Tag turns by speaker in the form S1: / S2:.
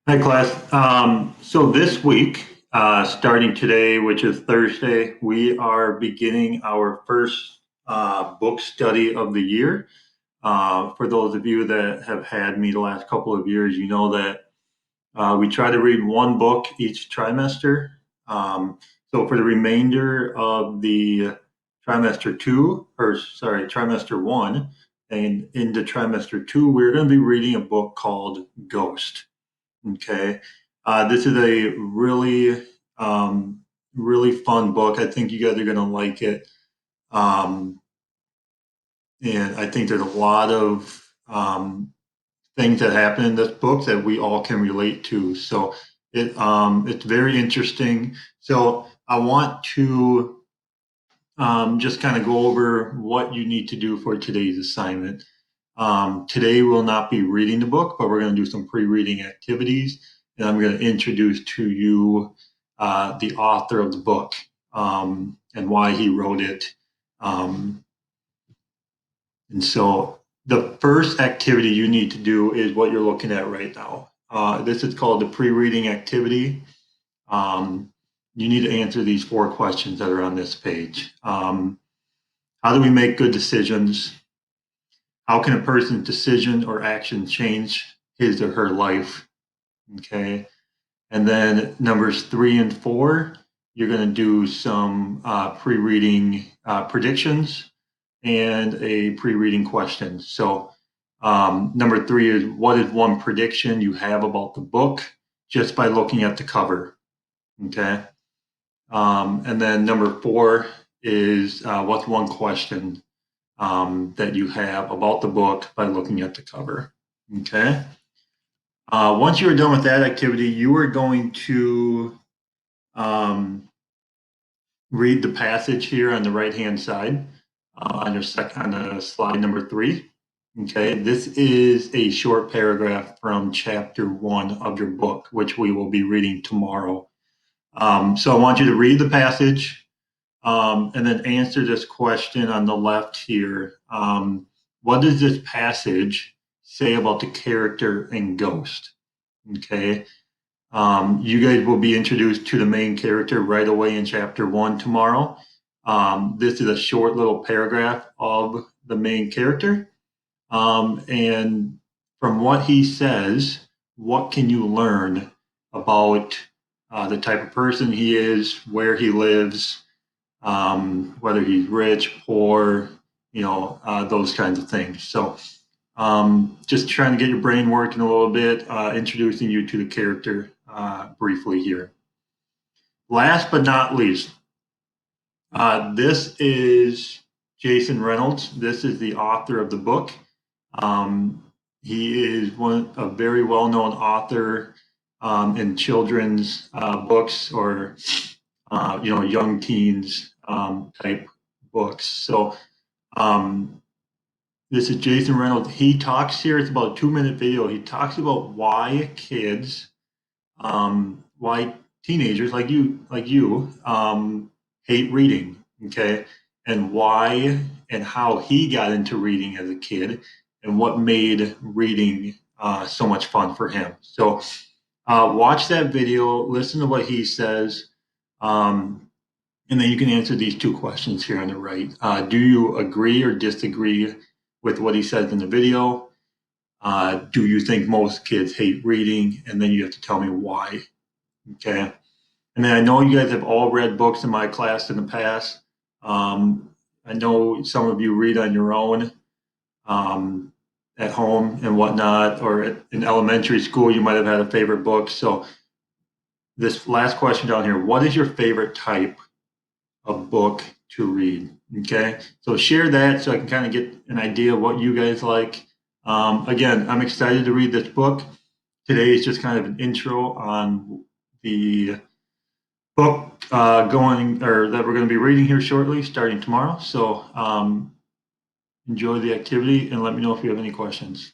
S1: Hi, class. So this week, starting today, which is Thursday, we are beginning our first book study of the year. For those of you that have had me the last couple of years, you know that we try to read one book each trimester. So for the remainder of the trimester two, or sorry, trimester one, and into trimester two, we're going to be reading a book called Ghost. Okay. This is a really fun book. I think you guys are going to like it. Um, and I think there's a lot of things that happen in this book that we all can relate to. So it's very interesting. So I want to just kind of go over what you need to do for today's assignment. Today we'll not be reading the book, but we're going to do some pre-reading activities, and I'm going to introduce to you the author of the book and why he wrote it. Um, and so the first activity you need to do is what you're looking at right now. This is called the pre-reading activity. Um, you need to answer these four questions that are on this page. How do we make good decisions? How can a person's decision or action change his or her life? Okay. And then numbers 3 and 4, you're going to do some pre-reading predictions and a pre-reading question. So number 3 is, what is one prediction you have about the book just by looking at the cover? Okay. And then number 4 is, what's one question that you have about the book by looking at the cover? Okay. Once you are done with that activity, you are going to um, read the passage here on the right-hand side on slide number 3. Okay, this is a short paragraph from chapter 1 of your book, which we will be reading tomorrow. So I want you to read the passage and then answer this question on the left here. What does this passage say about the character and Ghost? Okay. You guys will be introduced to the main character right away in chapter 1 tomorrow. This is a short little paragraph of the main character. And from what he says, what can you learn about the type of person he is, where he lives, whether he's rich, poor, those kinds of things. So just trying to get your brain working a little bit, introducing you to the character briefly here. Last but not least, this is Jason Reynolds. This is the author of the book. He is a very well-known author in children's books or young teens type books. So this is Jason Reynolds. He talks here. It's about a 2-minute video. He talks about why kids, why teenagers like you, hate reading. Okay, and why and how he got into reading as a kid, and what made reading so much fun for him. So watch that video. Listen to what he says. And then you can answer these 2 questions here on the right. Do you agree or disagree with what he says in the video? Do you think most kids hate reading? And then you have to tell me why. Okay. And then I know you guys have all read books in my class in the past. I know some of you read on your own at home and whatnot, or in elementary school, you might have had a favorite book. So this last question down here, what is your favorite type of book to read? Okay, so share that so I can kind of get an idea of what you guys like. Again, I'm excited to read this book. Today is just kind of an intro on the book that we're going to be reading here shortly, starting tomorrow. So enjoy the activity and let me know if you have any questions.